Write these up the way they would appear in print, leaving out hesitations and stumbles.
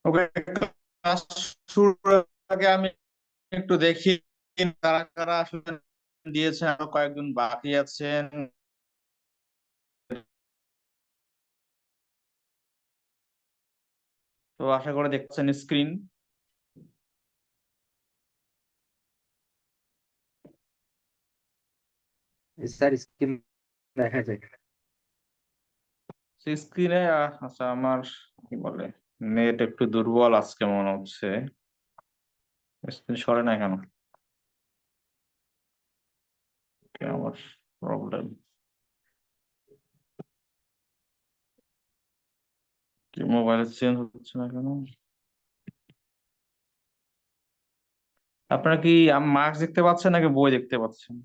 ওকে, class শুরুর আগে আমি একটু দেখি কারা কারা আসলে দিয়েছেন, আরো কয়েকজন বাকি আছেন। তো আশা করে দেখছেন স্ক্রিন। স্যার স্ক্রিন দেখা যায়। স্ক্রিনে আচ্ছা, আমার কি বলে, নেট একটু দুর্বল আজকে মনে হচ্ছে। স্ক্রিন সরে না কেন? কি আমার প্রবলেম? কি মোবাইল চেঞ্জ হচ্ছে না কেন? আপনারা কি মার্কস দেখতে পাচ্ছেন নাকি বই দেখতে পাচ্ছেন?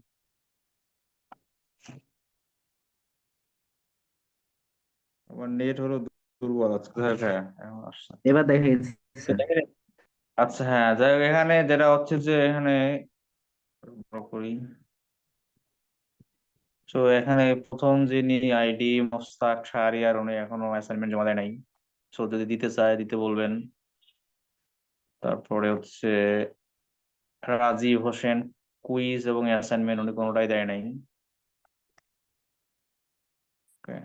আমার নেট হলো দুর্বল আজকে। হ্যাঁ হ্যাঁ, এখন আসছে। এবার দেখা গেছে স্যার। আচ্ছা হ্যাঁ, যাই হোক, এখানে যেটা হচ্ছে যে এখানে করি। তো এখানে প্রথম যিনি আইডি মোস্তাক শাহরিয়ার, উনি এখনো অ্যাসাইনমেন্ট জমা দেয় নাই। তো যদি দিতে চায় দিতে বলবেন। তারপরে হচ্ছে রাজীব হোসেন, কুইজ এবং অ্যাসাইনমেন্ট উনি কোনোটাই দেয় নাই। ওকে,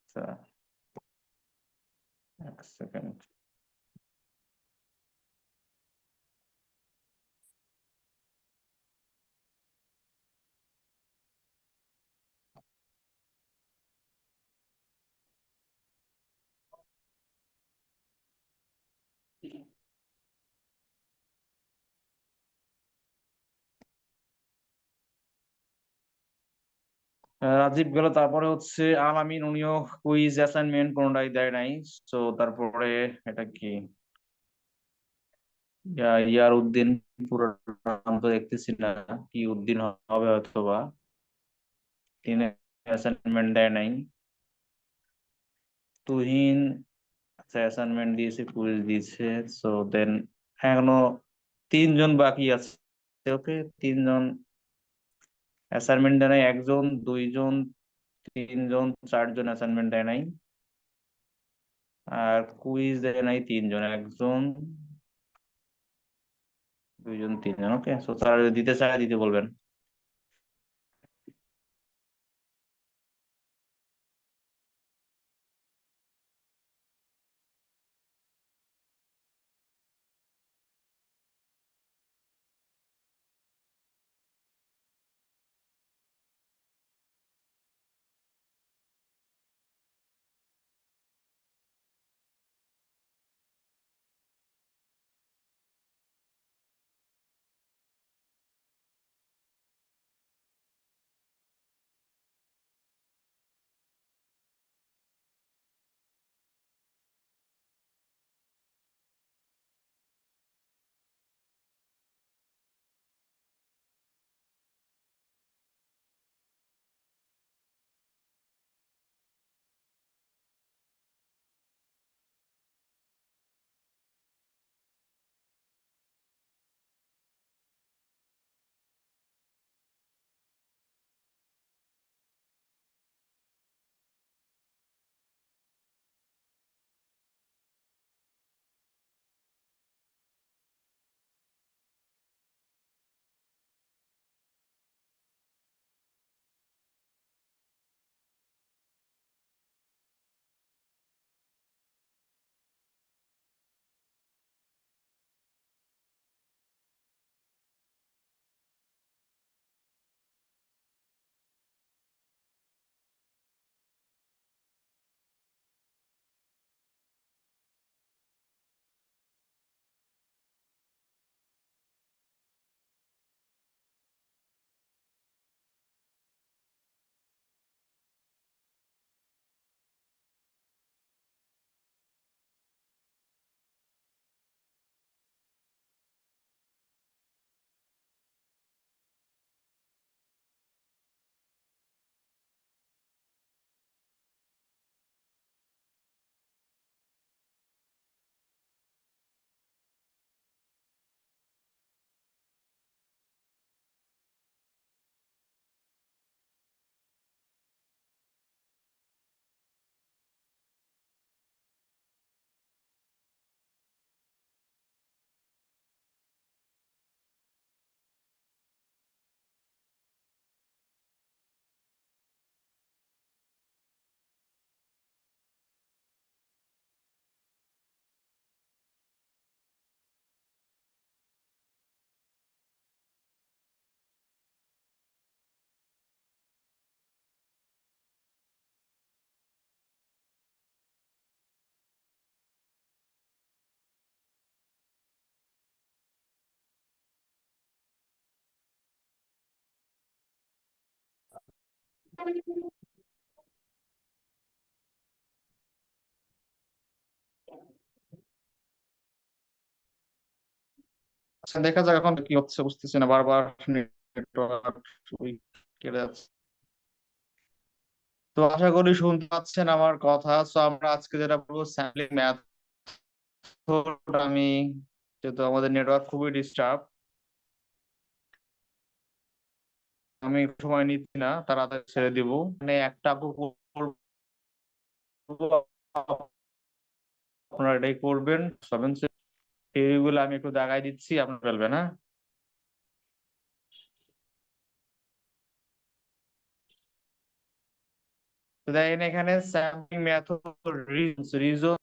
আচ্ছা, এক সেকেন্ড। রাজীব গেল, তারপরে হচ্ছে আলামিন, উনিও কুইজ অ্যাসাইনমেন্ট কোনোটাই দেয় নাই। তো তারপরে এটা কি, ইয়ার উদ্দিন, পুরো নাম তো দেখতেছি না, কি উদ্দিন হবে হয়তো বা, তিনি অ্যাসাইনমেন্ট দেয় নাই। তুহিন, আচ্ছা অ্যাসাইনমেন্ট দিয়েছে, কুইজ দিয়েছে। সো দেন এখনো তিনজন বাকি আছে। ওকে, তিনজন অ্যাসাইনমেন্ট দেয় নাই, একজন, দুইজন, তিনজন, চারজন অ্যাসাইনমেন্ট দেয় নাই। আর কুইজ দেয় নাই তিনজন, একজন, দুইজন, তিনজন। ওকে, সো তারা যদি দিতে চায় দিতে বলবেন। আচ্ছা দেখা যাক এখন কি হচ্ছে, বুঝতেছি না, বারবার নেটওয়ার্ক কেটে যাচ্ছে। তো আশা করি শুনতে পাচ্ছেন আমার কথা। তো আমরা আজকে যেটা বলবো স্যাম্পলিং ম্যাথড। আমি যেহেতু আমাদের নেটওয়ার্ক খুবই ডিস্টার্ব, আমি সময় নিচ্ছি না, তাড়াতাড়ি ছেড়ে দিব। মানে একটা আপু করবো, আপনারা এটাই করবেন। এইগুলো আমি একটু দেখাই দিচ্ছি, আপনারা ফেলবেন। হ্যাঁ, তো দেখেন এখানে স্যাম্পলিং মেথড, রিজন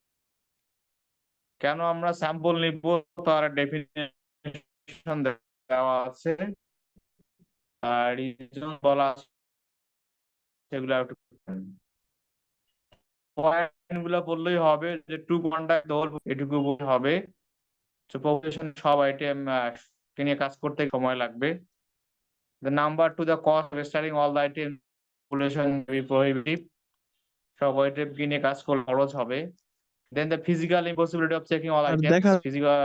কেন আমরা স্যাম্পল নিব তার ডেফিনিশন দেওয়া আছে, আর রিজন বলা আছে, সেগুলো একটু পয়েন্ট গুলো বললেই হবে যে টু কন্ডাক্ট দ্য হোল, এটুকু বলতে হবে। তো পপুলেশন সব আইটেম নিয়ে কাজ করতে সময় লাগবে। The number to the cost of starting all the items population be prohibitive, সব আইটেম নিয়ে কাজ করলে খরচ হবে। Then the physical impossibility of checking all R items, দেখা physical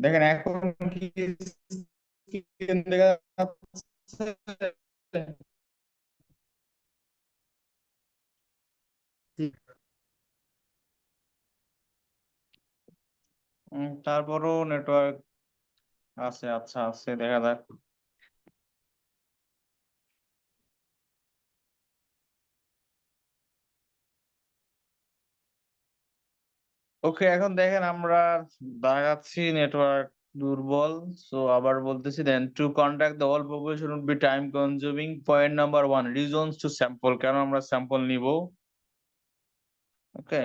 দেখেন এখন কি screen দেখা যাচ্ছে? তারপরও নেটওয়ার্ক আছে, আচ্ছা আছে, দেখা যাক। ওকে, এখন দেখেন আমরা দেখাচ্ছি নেটওয়ার্ক দুর্বল। সো আবার বলতেছি, then to conduct the whole population would be time consuming. Point number 1, reasons to sample, কেন আমরা স্যাম্পল নিব। ওকে,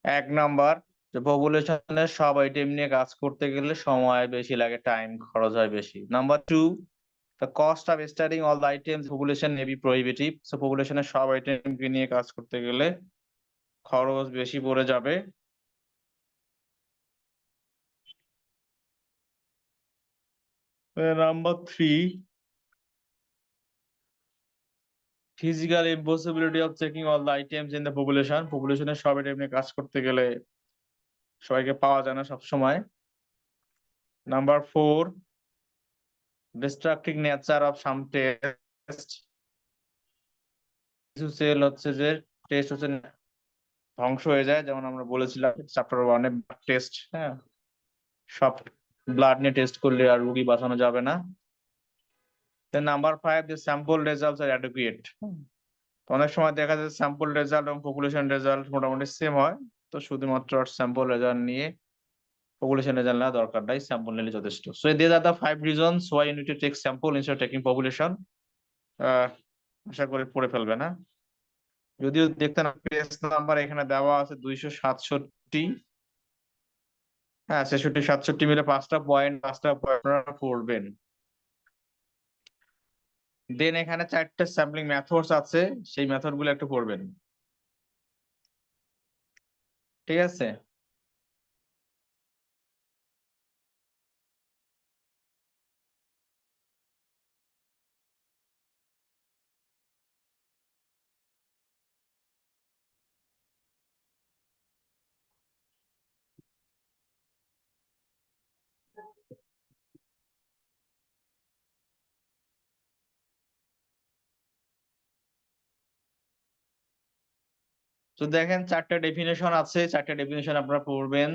1 নাম্বার, যে পপুলেশনের সব আইটেম নিয়ে কাজ করতে গেলে সময় বেশি লাগে, টাইম খরচ হয় বেশি। Number 2, the cost of studying all the items population may be prohibitive, so পপুলেশনের সব আইটেম নিয়ে কাজ করতে গেলে খরচ বেশি পড়ে যাবে। Number 3, physical impossibility of checking all the items in the population, পপুলেশনের সব আইটেম নিয়ে কাজ করতে গেলে সবাইকে পাওয়া যায় না সব সময়। Number 4, destructive nature of some test, কিছু সেল হচ্ছে যে টেস্ট হচ্ছে ধ্বংস হয়ে যায়, যেমন আমরা বলেছিলাম চ্যাপ্টার 1 এ টেস্ট। হ্যাঁ, সব ব্লাড নিয়ে টেস্ট করলে আর রোগী বাঁচানো যাবে না। দেন number 5, the sample results are adequate, তো অনেক সময় দেখা যায় স্যাম্পল রেজাল্ট এবং পপুলেশন রেজাল্ট মোটামুটি সেম হয়, তো শুধুমাত্র স্যাম্পল রেজাল্ট নিয়ে পপুলেশন রেজাল্ট নেওয়া দরকার নাই, স্যাম্পল নিলে যথেষ্ট। So these are the 5 reasons why you need to take sample instead of taking population. আশা করি পড়ে ফেলবে না। যদিও দেখতেন পেজ নাম্বার এখানে দেওয়া আছে 267। হ্যাঁ, 66-67 মিলে 5টা পয়েন্ট আপনারা পড়বেন। দেন এখানে 4টে স্যাম্পলিং মেথডস আছে, সেই মেথড গুলো একটু পড়বেন। ঠিক আছে? তো দেখেন 4টা ডেফিনেশন আছে, 4টা ডেফিনেশন আপনারা পড়বেন।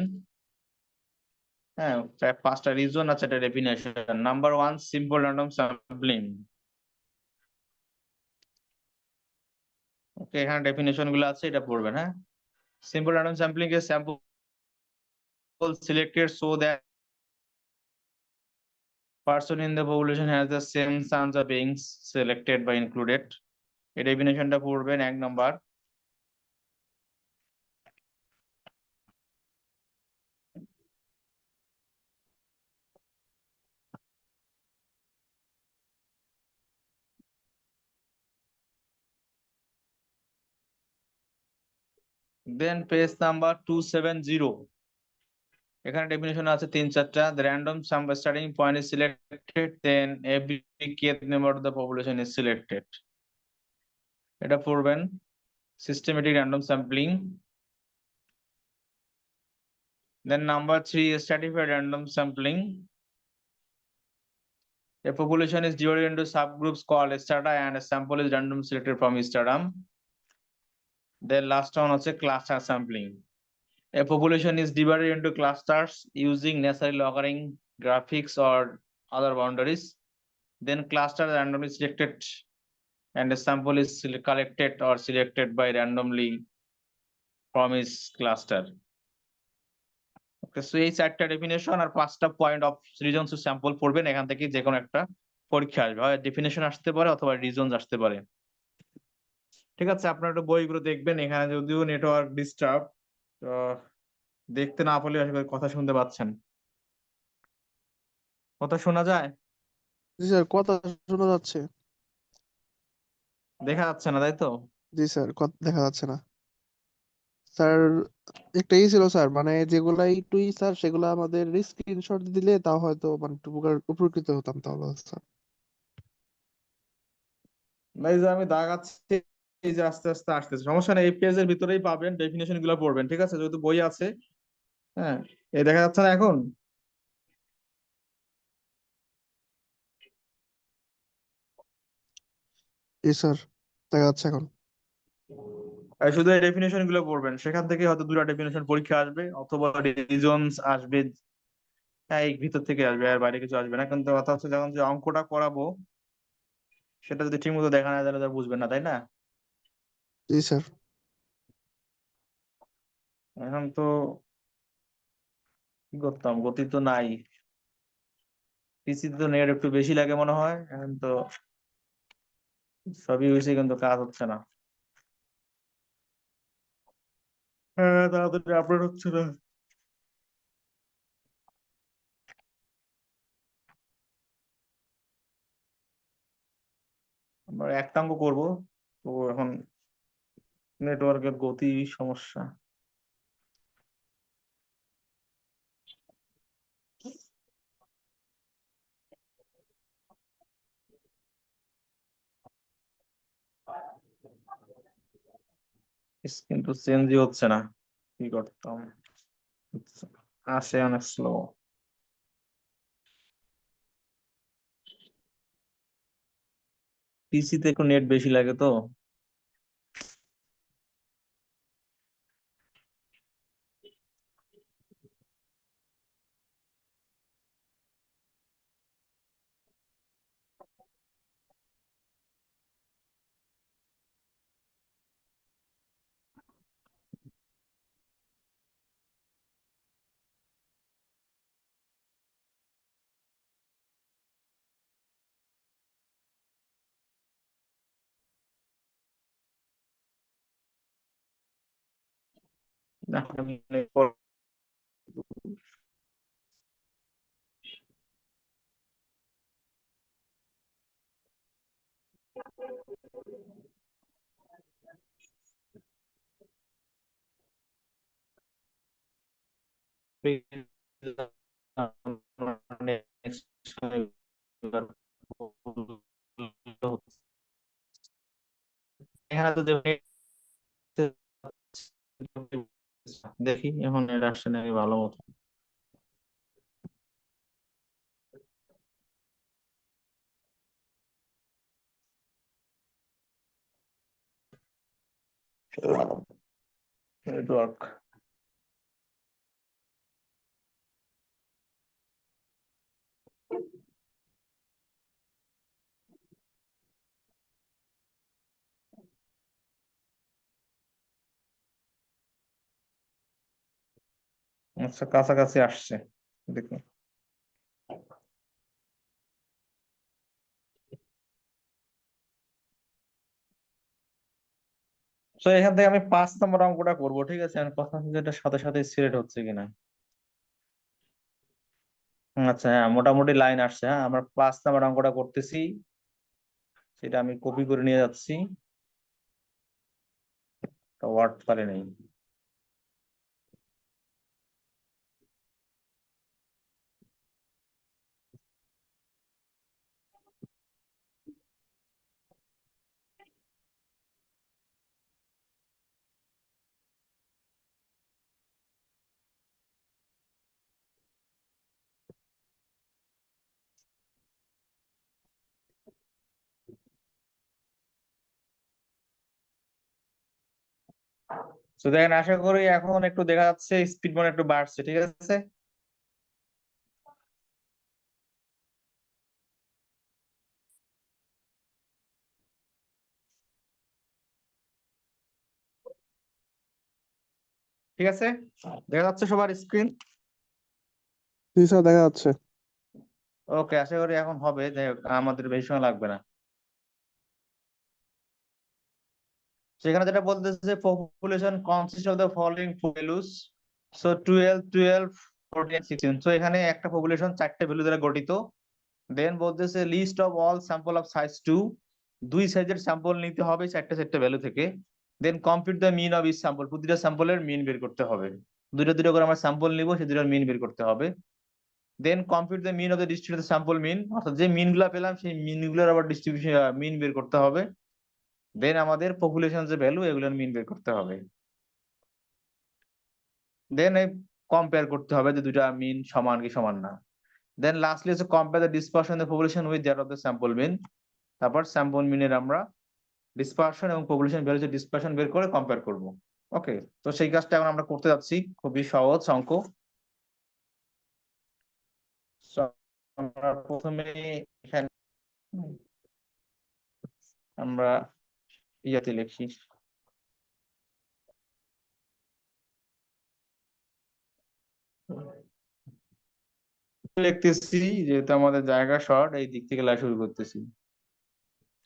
হ্যাঁ, 5টা রিজন আর 4টা definition. Number 1, simple random sampling. Okay, এখানে ডেফিনেশন গুলো আছে, এটা পড়বেন। হ্যাঁ, সিম্পল র্যান্ডম স্যাম্পলিং এর sample selected so that person in the population has the same chance of being selected by included. এই ডেফিনেশনটা পড়বেন 1 নাম্বার। দেন পেজ নাম্বার 270, এখানে ডেফিনেশন আছে 3-4টা। The random sample starting point is selected, then every kth member of the population is selected. এটা পড়বেন, systematic random sampling. Then number 3, stratified random sampling. A population is divided into subgroups called strata and a sample is randomly selected from stratum. Then last one হচ্ছে cluster sampling. A population is divided into clusters using necessarily occurring graphics or other boundaries. Then clusters are randomly selected and a sample is collected or selected by randomly from each cluster. Okay, so এই 4টা definition আর 5টা point of reasons to sample পড়বেন। এখান থেকে যে কোনো একটা পরীক্ষা আসবে, হয় ডেফিনেশন আসতে পারে অথবা রিজনস আসতে পারে। ঠিক আছে, আপনারা একটু বইগুলো দেখবেন। এখানে যদিও নেটওয়ার্ক ডিস্টার্ব, তো দেখতে না পারলে আশা করি কথা শুনতে পাচ্ছেন। কথা শোনা যায়? জি স্যার, কথা শোনা যাচ্ছে। দেখা যাচ্ছে না, তাই তো? জি স্যার, কথা দেখা যাচ্ছে না স্যার। একটা ছিল স্যার, মানে যেগুলা একটু স্যার সেগুলো আমাদের স্ক্রিনশট দিলে তাও হয়তো মানে একটু উপকৃত হতাম তাহলে স্যার। এই যে আমি দাগাচ্ছি, এই যে আস্তে আস্তে আসতেছে, সমস্যা নেই। এই পেজের ভিতরেই পাবেন, ডেফিনেশন গুলো পড়বেন। ঠিক আছে, যেহেতু বই আছে। হ্যাঁ, এই দেখা যাচ্ছে না এখন? জি স্যার, দেখা যাচ্ছে এখন। আর শুধু এই ডেফিনেশন গুলো পড়বেন, সেখান থেকে হয়তো 2টা ডেফিনেশন পরীক্ষা আসবে অথবা রিজনস আসবে। হ্যাঁ, এই ভিতর থেকে আসবে, আর বাইরে কিছু আসবে না। কিন্তু কথা হচ্ছে, যখন যে অঙ্কটা করাবো সেটা যদি ঠিক মতো দেখা না যায় তাহলে বুঝবেন না, তাই না? জি স্যার। এখন তো কি করতাম, গতি তো নাই। পিসি তো নেট একটু বেশি লাগে মনে হয়। এখন তো সবই হয়েছে কিন্তু কাজ হচ্ছে না। হ্যাঁ, তাড়াতাড়ি আপলোড হচ্ছে না। আমরা একটাঙ্গ করব, তো এখন নেটওয়ার্কের গতি সমস্যা। কিন্তু চেঞ্জই হচ্ছে না, কি করতাম। আসে অনেক স্লো। পিসিতে একটু নেট বেশি লাগে তো। না, এখানে তো দেখি এখন এটা আসছে নাকি ভালো মতো। নেটওয়ার্ক আচ্ছা কাছাকাছি আসছে দেখুন। তো এখান থেকে আমি 5 নম্বর অঙ্কটা করবো, ঠিক আছে? আমি কথা হচ্ছে এটা সাথে সাথে সিলেক্ট হচ্ছে কিনা। আচ্ছা হ্যাঁ, মোটামুটি লাইন আসছে। হ্যাঁ, আমরা 5 নম্বর অঙ্কটা করতেছি, সেটা আমি কপি করে নিয়ে যাচ্ছি। ওয়ার্ড ফাইলে নেই। তো দেখেন, আশা করি এখন একটু দেখা যাচ্ছে স্পিড মনে একটু বাড়ছে, ঠিক আছে? ঠিক আছে, দেখা যাচ্ছে সবার স্ক্রিন? জি স্যার, দেখা যাচ্ছে। ওকে, আশা করি এখন হবে, যাই হোক আমাদের বেশি সময় লাগবে না। সেখানে যেটা বলতেছে population consist of the following values, so 12 12 14 16। So এখানে একটা পপুলেশন 4টে ভ্যালু দ্বারা গঠিত। দেন বলতেছে list of all sample of size 2, 2 সাইজের স্যাম্পল নিতে হবে 4টে ভ্যালু থেকে। Then compute the mean of each sample, প্রতিটা স্যাম্পলের মিন বের করতে হবে। দুটো দুটো করে আমরা স্যাম্পল নিব, সেই দুটোর মিন বের করতে হবে। Then compute the mean of the distributed sample mean, অর্থাৎ যে মিন গুলা পেলাম সেই মিন গুলোর আবার ডিস্ট্রিবিউশন মিন বের করতে হবে। দেন আমাদের পপুলেশন যে ভ্যালু এগুলোর মিন বের করতে হবে। দেন কম্পেয়ার করতে হবে যে দুইটা মিন সমান কি সমান না। দেন লাস্টলি হচ্ছে compare the dispersion the population with that of the sample mean. তারপর স্যাম্পল মিনের আমরা ডিসপারশন এবং পপুলেশন ভ্যালু ডিসপারশন বের করে কম্পেয়ার করব। ওকে, তো সেই কাজটা এখন আমরা করতে যাচ্ছি, খুবই সহজ অঙ্ক। So, আমরা প্রথমে এখানে আমরা ইয়াতে লিখি, লিখতেছি যেহেতু আমাদের জায়গা শর্ট, এই দিক থেকে লেখা শুরু করতেছি।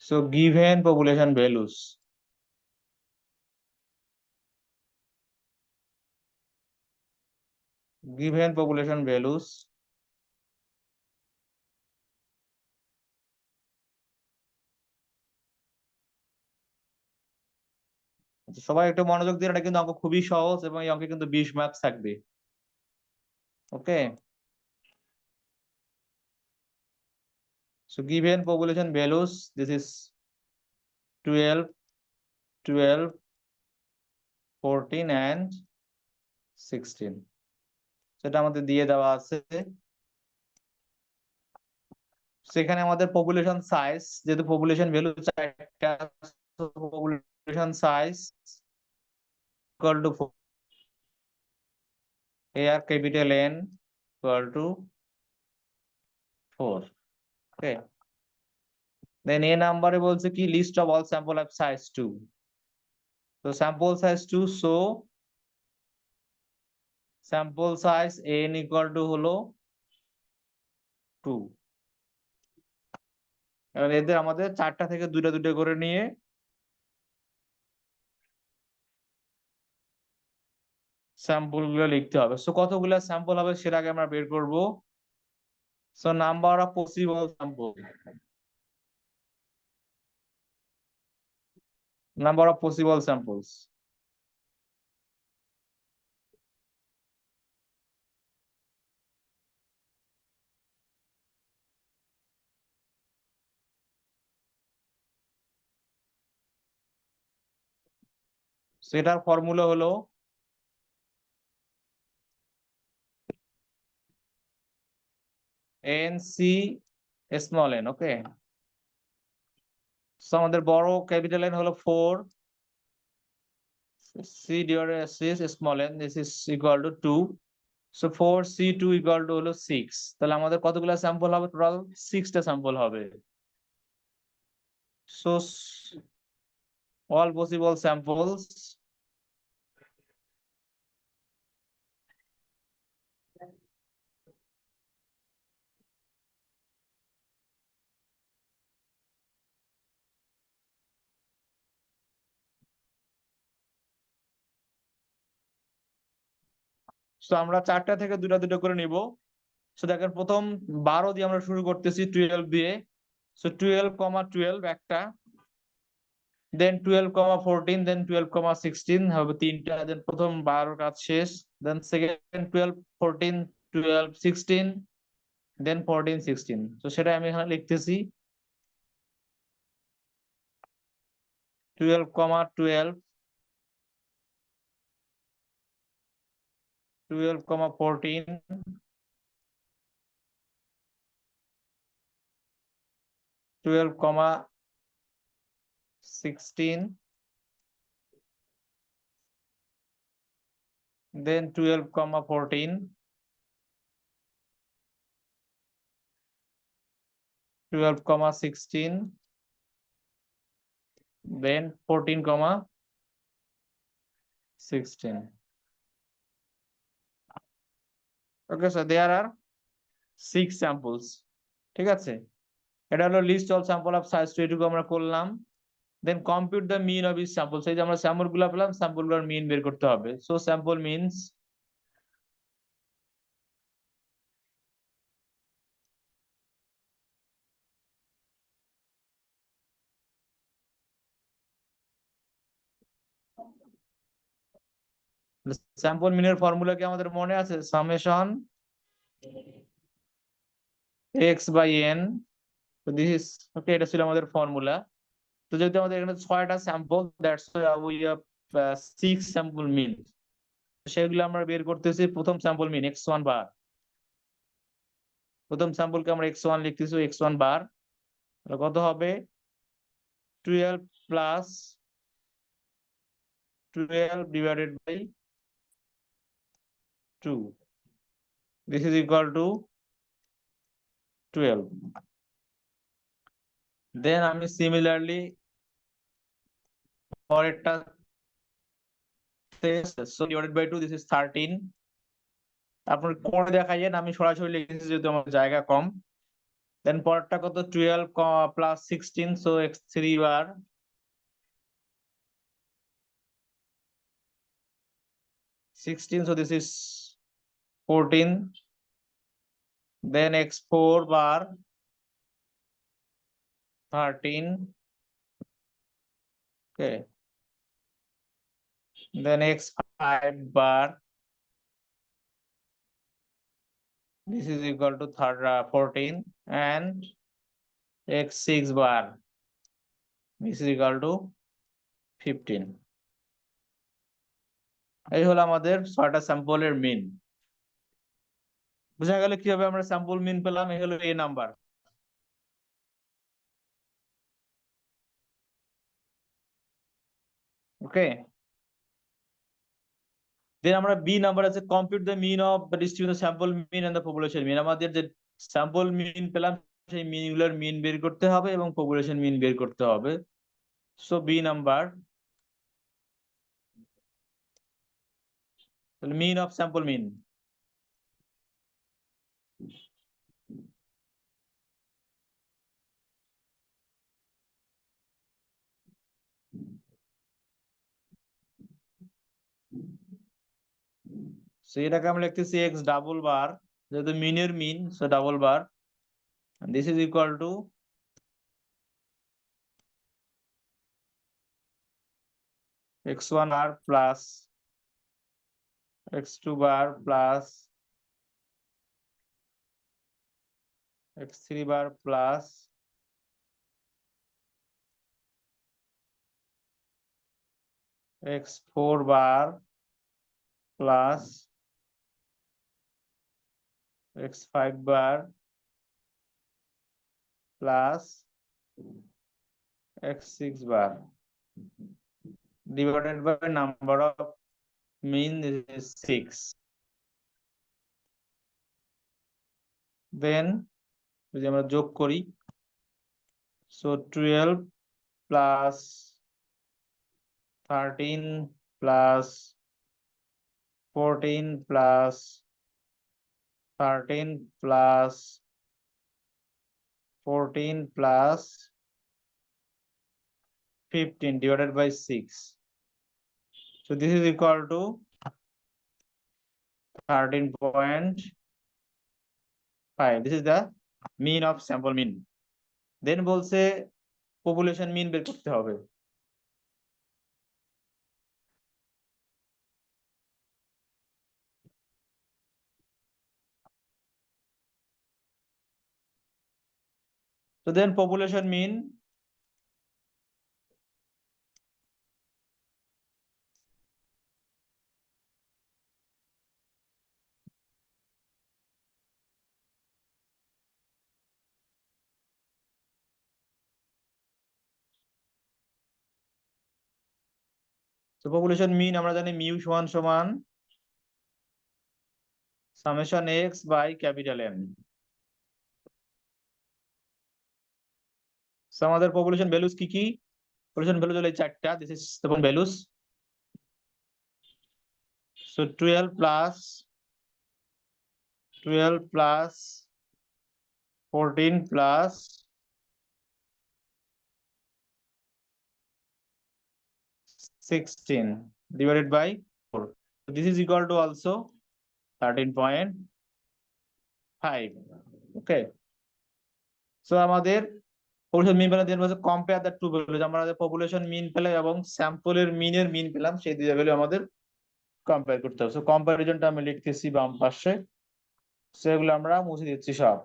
So given population values, given population values সবাই একটু মনোযোগ দিয়ে, এটা কিন্তু অঙ্ক খুবই সহজ এবং এই অঙ্কে কিন্তু 20 মার্কস থাকবে। ওকে, so given population values, this is 12 12 14 and 16, সেটা আমাদের দিয়ে দেওয়া আছে। সেখানে আমাদের পপুলেশন সাইজ, যেহেতু পপুলেশন ভ্যালু চারটা, পপুলেশন সাইজ ইকুয়াল টু আর capital N equal to 4। Okay, then এ নাম্বারে বলছে কি list of all sample of size 2। তো sample size 2, so sample size n equal to হলো 2। এবার এদের আমাদের 4টা থেকে দুইটা দুইটা করে নিয়ে স্যাম্পল গুলো লিখতে হবে। সো কতগুলো স্যাম্পল হবে সেটা আগে আমরা বের করব। So number of possible sample, number of possible samples, সেটার ফর্মুলা হলো NC স্মল n, ওকে। সো আমাদের বড় ক্যাপিটাল N হলো 4, C divided C small n, this is equal to 2. So 4C2 equal to হলো 6। তাহলে আমাদের কতগুলো স্যাম্পল হবে? টোটাল 6টা স্যাম্পল হবে। So all possible samples so আমরা 4টা থেকে দুটা দুটো করে নিব। সো দেখেন প্রথম 12 দিয়ে আমরা শুরু করতেছি, 12 দিয়ে। সো 12,12 একটা, দেন 12,14, দেন 12,16 হবে তিনটা, দেন প্রথম 12 কাজ শেষ। দেন সেকেন্ড 12, 14, 12, 16, দেন 14, 16। তো সেটা আমি এখানে লিখতেছি 12,12, 12,14, 12,16, then 12,14, 12,16, then 14,16। Okay, so there are 6 samples. ঠিক আছে, এটা হলো list all sample of size 2, এটুকু আমরা করলাম। Then compute the mean of each sample. সেই যে আমরা স্যাম্পল গুলো পেলাম, স্যাম্পল গুলোর মিন বের করতে হবে। সো স্যাম্পল মিনস স্যাম্পল মিনের ফর্মুলা কি আমাদের মনে আছে? Summation x/n। This is okay, এটা ছিল আমাদের ফর্মুলা। তো যেহেতু আমাদের এখানে 6টা sample, that's we have 6 sample mean. সেগুলো আমরা বের করতেছি। প্রথম স্যাম্পল মিন x1 বার, প্রথম স্যাম্পলকে আমরা x1 লিখতেছি, x1 বার কত হবে? 12 plus 12 divided by 2, this is equal to 12। দেন আমি সিমিলারলি পরেরটা, so divided by 2, this is 13। আপনার করে দেখাইয়েন, আমি সরাসরি লিখেছি যেহেতু আমার জায়গা কম। দেন পরেরটা কত? 12 plus 16, so x3 bar, so this is 14। then x4 bar, 13, okay। then x5 bar, this is equal to 14, and x6 bar, this is equal to 15। এই হলো আমাদের 6টা স্যাম্পলের মিন। বোঝা গেল কিভাবে আমরা স্যাম্পল মিন পেলাম? এই হলো a নাম্বার। ওকে, দেন আমরা বি নাম্বার আছে, compute the mean of the distribution sample mean and the population mean. আমাদের যে স্যাম্পল মিন পেলাম, সেই মিন গুলোর মিন বের করতে হবে এবং পপুলেশন মিন বের করতে হবে। সো বি নাম্বার, তাহলে mean of sample mean. So এটাকে আমরা লিখতেছি এক্স ডাবল বার, যেহেতু মিনের mean, so double bar, this is equal to x1 bar plus x2 bar plus x3 bar plus x4 bar, x4 bar plus x5 bar plus x6 bar divided by number of mean is 6. Then যদি আমরা যোগ করি, so 12 plus 13 plus 14 plus 13 plus 14 plus 15 divided by 6. So this is equal to 13.5. This is the mean of sample mean. Then বলছে population mean বের করতে হবে। So then population mean আমরা জানি মিউ সমান সমান summation x by capital M. So আমাদের population values কি কি? Population values হলো এই চারটা, this is the values. So 12 plus 14 plus 16 divided by 4. So this is equal to also 13.5. Okay. So আমাদের population mean পেলাম, then compare the two values. আমাদের population mean পেলাম এবং sample এর mean পেলাম, সেই দুই ভ্যালু আমাদের কম্পেয়ার করতে হবে। সো কম্পারিজনটা আমি লিখতেছি বাম পাশে, সেগুলো আমরা মুছে দিচ্ছি সব।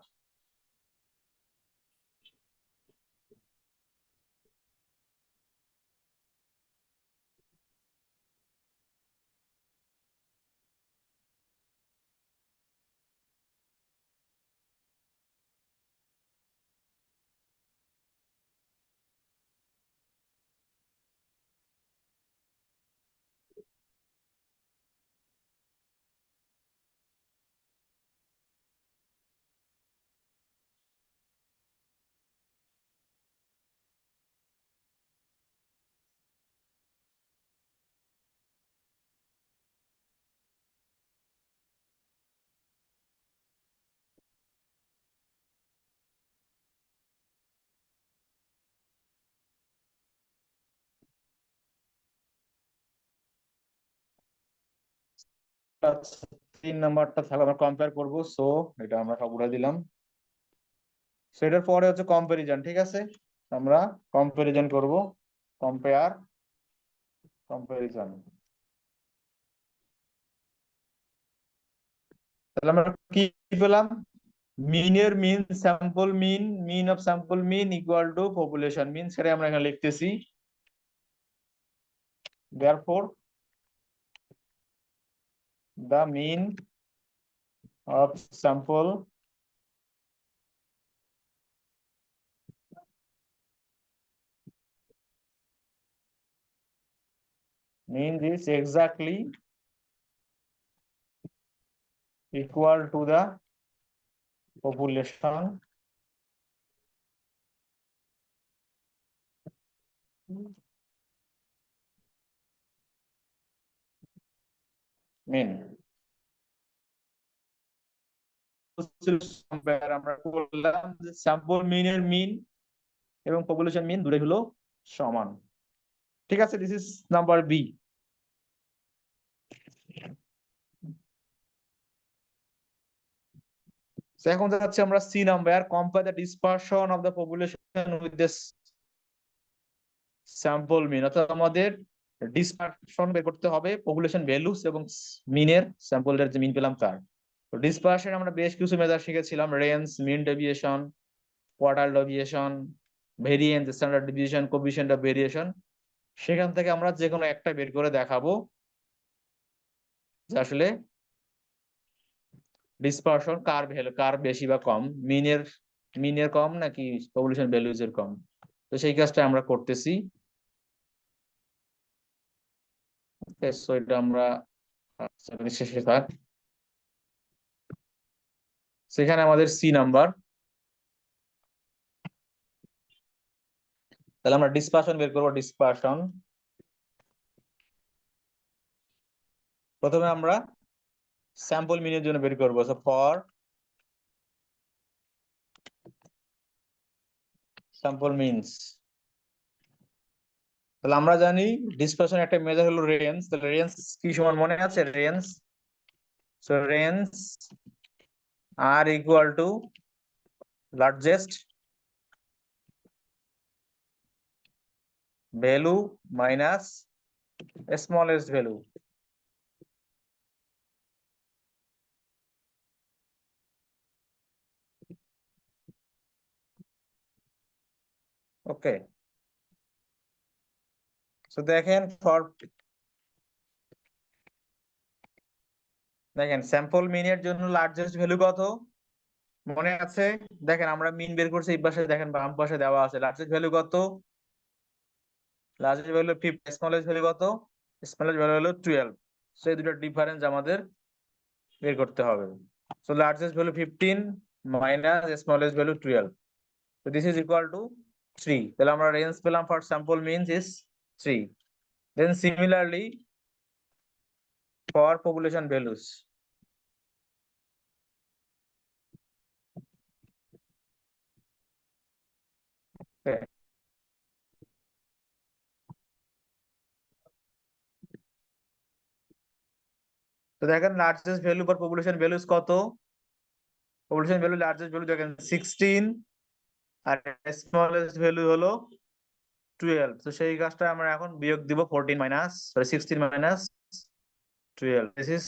তিন নাম্বারটা তাহলে আমরা কম্পেয়ার করবো, সো এটা আমরা সব উড়ে দিলাম। সেটার পরে হচ্ছে কম্পারিজন, ঠিক আছে, আমরা কম্পারিজন করব, কম্পারিজন। তাহলে আমরা কি পেলাম? মিনের mean, sample mean of sample mean equal to population mean, সেটাই আমরা এখানে লিখতেছি। therefore the mean of sample mean is exactly equal to the population mean. আমরা বললাম যে স্যাম্পল মিনের মিন এবং পপুলেশন মিন দুটোই হলো সমান, ঠিক আছে। This is number B. এখন যাচ্ছি আমরা C number, compare the dispersion of the population with this sample mean. অর্থাৎ আমাদের ডিসপারশন বের করতে হবে পপুলেশন ভ্যালুস এবং মিনের, স্যাম্পলের যে মিন পেলাম তার। তো ডিসপারশন আমরা বেশ কিছু মেজার শিখেছিলাম, range, mean deviation, quartile deviation, variance, standard deviation, coefficient of variation. সেখান থেকে আমরা যে কোনো একটা বের করে দেখাবো যে আসলে ডিসপারশন কার বেশি বা কম, মিনের কম নাকি পপুলেশন ভ্যালুজ এর কম। তো সেই কাজটা আমরা করতেছি। সো এটা আমরা শেষে থাক। সেখানে আমাদের সি নাম্বার, তাহলে আমরা ডিসপারশন বের করবো। ডিসপারশন প্রথমে আমরা স্যাম্পল মিনের জন্য বের করবো। সো ফর স্যাম্পল মিনস, তাহলে আমরা জানি ডিসপারশন একটা মেজার হলো রেঞ্জ। তাহলে রেঞ্জ কি সমান মনে আছে? Range, so range R equal to largest value minus smallest value. Okay, so দেখেন দেখেন স্যাম্পল মিনের জন্য লার্জেস্ট ভ্যালু কত মনে আছে? দেখেন আমরা মিন বের করছি, এই পাশে দেখেন বাম পাশে দেওয়া আছে লার্জেস্ট ভ্যালু কত। লার্জেস্ট ভ্যালু 50, স্মলেস্ট ভ্যালু কত? স্মলেস্ট ভ্যালু হলো 12। সো এই দুটোর ডিফারেন্স আমাদের বের করতে হবে। So largest value 15 minus smallest value 12, so this is equal to 3. তাহলে আমরা রেঞ্জ পেলাম for sample means is 3. Then similarly for population values, okay, তো দেখেন largest value for population values কত? পপুলেশন ভ্যালু লার্জেস্ট ভ্যালু দেখেন 16 আর smallest value হলো 12। তো সেই কাজটা আমরা এখন বিয়োগ দিব 14 minus, sorry 16 minus 12, this is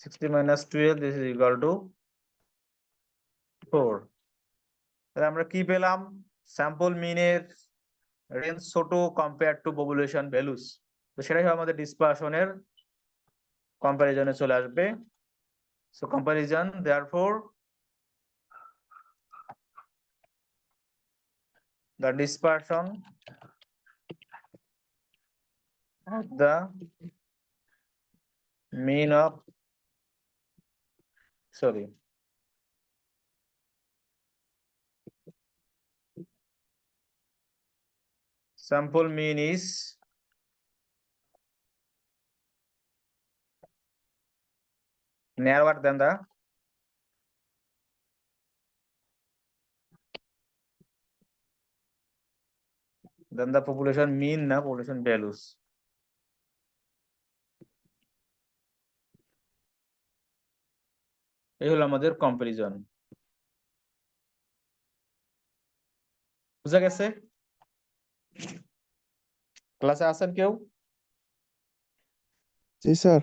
16 minus 12, this is equal to 4. তাহলে আমরা কি পেলাম? স্যাম্পল মিনের রেঞ্জ ছোট কম্পেয়ার টু পপুলেশন ভ্যালুস। তো সেটাই আমাদের ডিসপারশনের কম্পারিজনে চলে আসবে। So comparison therefore the dispersion of the mean of sorry sample mean is narrower than the population mean না population values। এই হলো আমাদের কম্পারিজন। বুঝা গেছে? ক্লাসে আছেন কেউ? জি স্যার।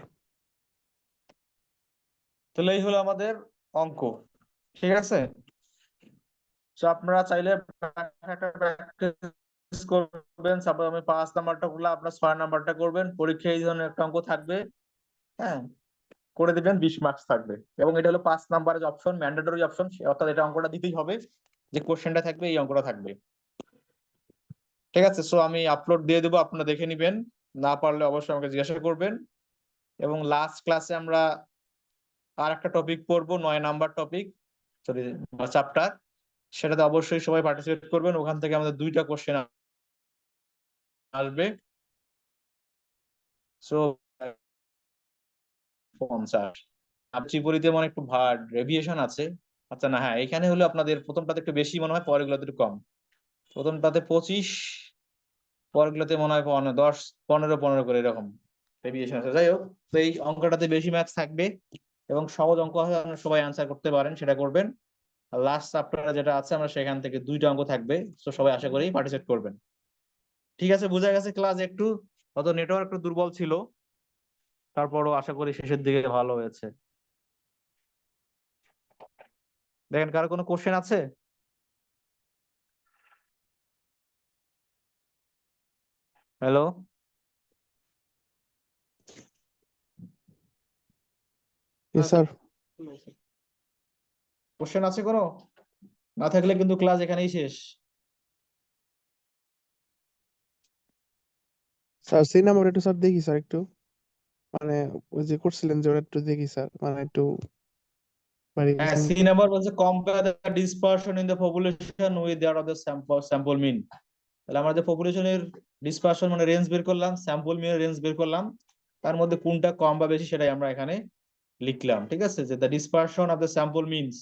তাহলে এই হলো আমাদের অঙ্ক, ঠিক আছে? তো আপনারা চাইলে প্র্যাকটিস করবেন। সাপোজ আমি 5 নাম্বারটা করলাম, আপনার 6 নাম্বারটা করবেন। পরীক্ষায় এই ধরনের একটা অঙ্ক থাকবে, হ্যাঁ, করে দিবেন, 20 মার্কস থাকবে। এবং এটা হলো 5 নাম্বারের অপশন, ম্যান্ডেটরি অপশন, অর্থাৎ এটা অঙ্কটা দিতেই হবে। যে কোশ্চেনটা থাকবে এই অঙ্কটা থাকবে, ঠিক আছে? সো আমি আপলোড দিয়ে দেবো, আপনারা দেখে নিবেন। না পারলে অবশ্যই আমাকে জিজ্ঞাসা করবেন। এবং লাস্ট ক্লাসে আমরা আর একটা টপিক পড়বো, 9 নাম্বার টপিক, সরি চ্যাপ্টার। সেটাতে অবশ্যই সবাই পার্টিসিপেট করবেন। ওখান থেকে আমাদের 2টা কোশ্চেন আসবে। সো 50 ত্রিপুরীতে মনে একটু রেভিয়েশন আছে। আচ্ছা না, হ্যাঁ, এখানে হলো আপনাদের প্রথমটাতে একটু বেশি মনে হয়, পরেরগুলোতে একটু কম। প্রথমটাতে 25, পরেরগুলোতে মনে হয় 10, 15, 15 করে এরকম রেভিয়েশন আছে। যাই হোক, তো এই অঙ্কটাতে বেশি ম্যাথস থাকবে এবং সহজ অঙ্ক আছে, আপনারা সবাই আনসার করতে পারেন, সেটা করবেন। আর লাস্ট চ্যাপ্টারে যেটা আছে আমরা সেখান থেকে 2টা অঙ্ক থাকবে। তো সবাই আশা করি পার্টিসিপেট করবেন। ঠিক আছে, বোঝা গেছে? ক্লাস একটু হয়তো নেটওয়ার্ক একটু দুর্বল ছিল, তারপরও আশা করি শেষের দিকে ভালো হয়েছে। দেখেন কারো কোনো কোশ্চেন আছে? Hello, Yes, sir. কোশ্চেন আছে কোনো? না থাকলে কিন্তু ক্লাস এখানেই শেষ। স্যার সেই নাম্বার একটু স্যার দেখি স্যার একটু মানে ওই যে করছিলেন যে ওটা একটু দেখি স্যার মানে একটু হ্যাঁ, ভেরিফিকেশন সি নাম্বার বলছে compare the dispersion in the population with that of the sample mean. তাহলে আমরা যে পপুলেশনের ডিসপারশন মানে রেঞ্জ বের করলাম, স্যাম্পল মিনের রেঞ্জ বের করলাম, তার মধ্যে কোনটা কম বা বেশি সেটাই আমরা এখানে লিখলাম। ঠিক আছে, যে the dispersion of the sample means,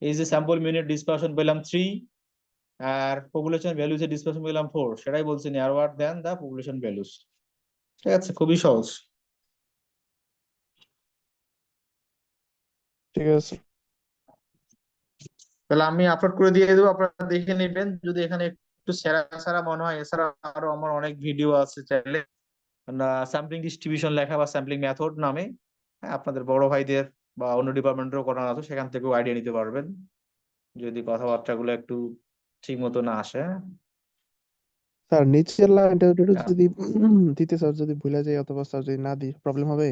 এই যে স্যাম্পল মিনের ডিসপারশন পেলাম 3 আর পপুলেশন ভ্যালুজ এর ডিসপারশন পেলাম 4, সেটাই বলছে নারোয়ার দেন দ্য পপুলেশন ভ্যালুজ। ঠিক আছে, খুবই সহজ। ঠিক আছে তাহলে আমি আপলোড করে দিয়ে দেবো, আপনারা দেখে নেবেন। যদি এখানে একটু সেরা সেরা মনে হয়, এছাড়া আরো আমার অনেক ভিডিও আছে চাইলে স্যাম্পলিং ডিস্ট্রিবিউশন লেখা বা স্যাম্পলিং মেথড নামে, হ্যাঁ, আপনাদের বড় ভাইদের বা অন্য ডিপার্টমেন্টেরও করানো আছে, সেখান থেকেও আইডিয়া নিতে পারবেন যদি কথাবার্তাগুলো একটু ঠিক মতো না আসে। স্যার নিচের লাইনটা একটু হ্যাঁ, যদি দিতে স্যার যদি ভুলে যাই অথবা স্যার যদি না দিই প্রবলেম হবে।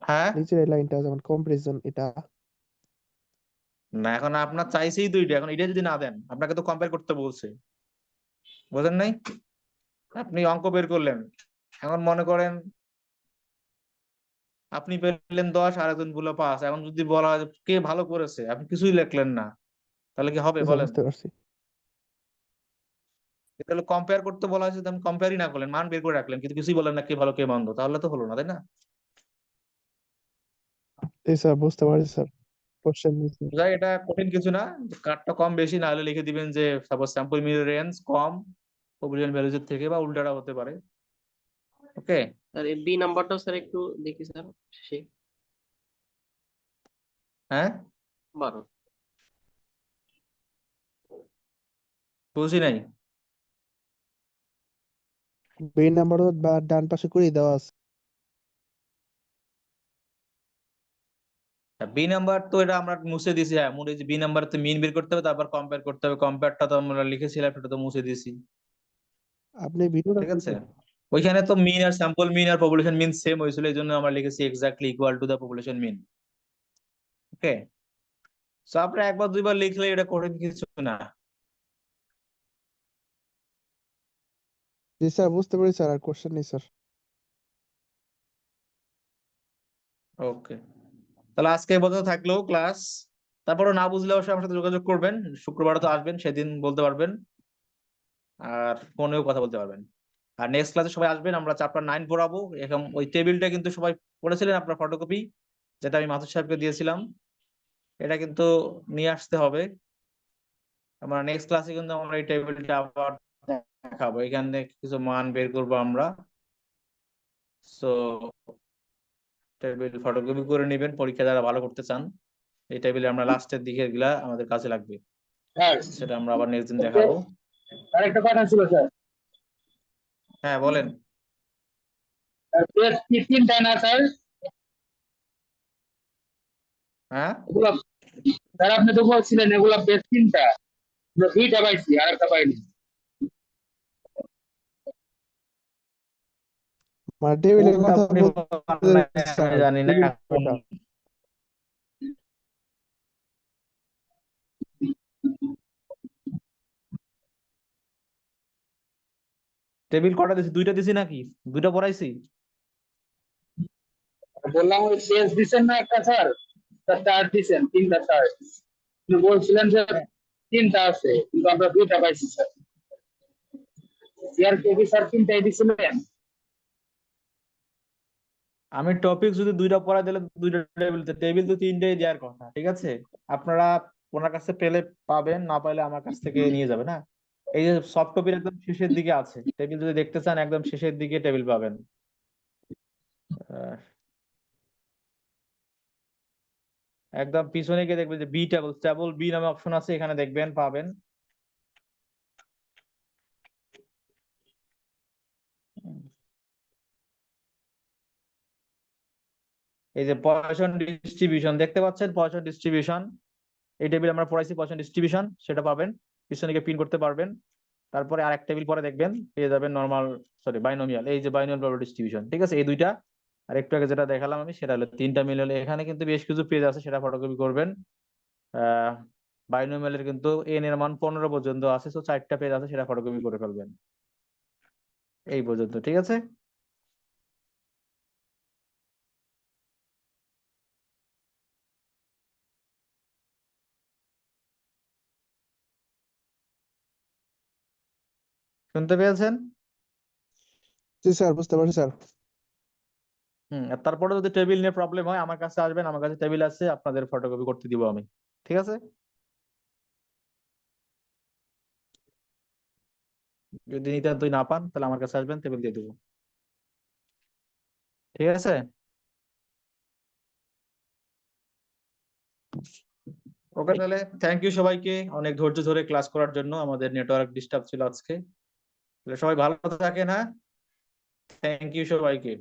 হ্যাঁ, নিচের এই লাইনটা যেমন কম্পারিজন এটা না এখন আপনার চাইছেই তো এটা, এখন এটা যদি না দেন, আপনাকে তো কম্পেয়ার করতে বলছে, বোঝেন নাই? আপনি অঙ্ক বের করলেন, এখন মনে করেন আপনি পেলেন 10 আর একজন পেলো 5, এখন যদি বলা হয় যে কে ভালো করেছে, আপনি কিছুই লিখলেন না, তাহলে কি হবে স্যার বলেন? বুঝতে পারছি। তাহলে কম্পেয়ার করতে বলা হয়েছে, আপনি কম্পেয়ারই না করলেন, মান বের করে রাখলেন, কিন্তু কিছুই বলেন না কে ভালো কে মন্দ, তাহলে তো হলো না, তাই না? এই স্যার বুঝতে পারছি স্যার কোশ্চেন নিচে যাই, এটা কঠিন কিছু না, কাটটা কম বেশি না হলে লিখে দিবেন যে সাপোজ স্যাম্পল মিন রেঞ্জ কম পপুলেশন ভ্যালুজ এর থেকে, বা উল্টাটা হতে পারে। ওকে, স্যার এই বি নাম্বারটাও স্যার একটু দেখি স্যার সে হ্যাঁ, 12। বুঝি নাই। বি নাম্বার বা ডান পাশে করেই দেওয়া আছে। বি নাম্বার তো এটা আমরা মুছে দিছি, হ্যাঁ, মনে বি নাম্বার তো মিন বের করতে হবে, তারপর কম্পেয়ার করতে হবে, কম্পেয়ারটা তো আমরা লিখেছিলাম, সেটা তো মুছে দিছি। আপনি ভিডিওটা ঠিক আছে, ওইখানে তো মিন আর স্যাম্পল মিন আর পপুলেশন মিন সেম হয়েছিল, এই জন্য আমরা লিখেছি exactly equal to the population mean. Okay, so আপনি একবার দুইবার লিখলে এটা কঠিন কিছু না। জি স্যার বুঝতে পারি স্যার আর কোশ্চেন নেই স্যার। ওকে, তাহলে আজকে এই পর্যন্ত থাকলো ক্লাস। তারপরে না বুঝলে অবশ্যই আমার সাথে যোগাযোগ করবেন, শুক্রবার তো আসবেন, সেদিন বলতে পারবেন, আর ফোনেও কথা বলতে পারবেন। আর নেক্সট ক্লাসে সবাই আসবেন, আমরা চ্যাপ্টার 9 পড়াবো। এখন ওই টেবিলটা কিন্তু সবাই পড়েছিলেন, আপনার ফটোকপি যেটা আমি মাসুদ সাহেবকে দিয়েছিলাম, এটা কিন্তু নিয়ে আসতে হবে। আমরা নেক্সট ক্লাসে কিন্তু আমরা এই টেবিলটা আবার দেখাবো, এখানে কিছু মান বের করবো আমরা। সো টেবিল ফটোকপি করে নেবেন, পরীক্ষা যারা ভালো করতে চান। এই টেবিলে আমরা লাস্টের দিকে গুলা আমাদের কাজে লাগবে, স্যার সেটা আমরা আবার নেক্সট দিন দেখাবো। আরেকটা কথা ছিল স্যার, হ্যাঁ, বলেন। পেজ কি তিনটা না স্যার? হ্যাঁ, এগুলো স্যার আপনি তো বলছিলেন এগুলো পেজ তিনটা, আমরা দুইটা পাইছি আর একটা পাইনি। মানে টেবিলের কোনটা কথা আপনি বলতে পান নাই আমি স্যার জানি না টেবিল এখন। কয়টা? টেবিল কটা দিছি? দুইটা দিছি নাকি? দুইটা পড়াইছি? বললাম ওই পেজ দিচ্ছেন না একটা স্যার, তার চার্ট দিচ্ছেন তিনটা চার্ট, আপনি বলছিলেন যে হ্যাঁ, তিনটা আছে কিন্তু আমরা দুইটা পাইছি স্যার। সিআর কেবি স্যার তিনটাই দিছিলেন। আমি টপিক যদি দুইটা পড়াই দিলে দুইটা টেবিল, টেবিল তো তিনটাই দেওয়ার কথা। ঠিক আছে, আপনারা ওনার কাছে পেলে পাবেন, না পাইলে আমার কাছ থেকে নিয়ে যাবেন। হ্যাঁ, এই যে সফট কপির একদম শেষের দিকে আছে টেবিল, যদি দেখতে চান একদম শেষের দিকে টেবিল পাবেন। আহ, একদম পিছনে গিয়ে দেখবেন যে বি টেবল, টেবল বি নামে অপশন আছে, এখানে দেখবেন পাবেন। এই যে পয়সন ডিস্ট্রিবিউশন দেখতে পাচ্ছেন, পয়সন ডিস্ট্রিবিউশন এই টেবিল আমরা পড়াইছি, পয়সন ডিস্ট্রিবিউশন সেটা পাবেন, পিছনে গিয়ে পিন করতে পারবেন। তারপরে আরেক টেবিল পরে দেখবেন পেয়ে যাবেন নরমাল, সরি বাইনোমিয়াল, এই যে বাইনোমিয়াল প্রবাবিলিটি ডিস্ট্রিবিউশন, ঠিক আছে? এই দুইটা আর একটু আগে যেটা দেখালাম আমি সেটা হলো তিনটা মিল হলে, এখানে কিন্তু বেশ কিছু পেজ আছে সেটা ফটোকপি করবেন। বাইনোমিয়ালের কিন্তু এন এর মান 15 পর্যন্ত আছে, তো 4টা পেজ আছে সেটা ফটোকপি করে ফেলবেন। এই পর্যন্ত, ঠিক আছে? শুনতে পেয়েছেন? জি স্যার, বুঝতে পারছি স্যার। আর তারপরে যদি টেবিল নিয়ে প্রবলেম হয় আমার কাছে আসবেন, আমার কাছে টেবিল আছে, আপনাদের ফটোকপি করতে দিব আমি, ঠিক আছে? যদি নিতান্তই না পান তাহলে আমার কাছে আসবেন, টেবিল দিয়ে দেবো, ঠিক আছে? ওকে, তাহলে থ্যাংক ইউ সবাইকে অনেক ধৈর্য ধরে ক্লাস করার জন্য। আমাদের নেটওয়ার্ক ডিস্টার্ব ছিল আজকে, তাহলে সবাই ভালো থাকেন, হ্যাঁ? থ্যাংক ইউ সবাইকে।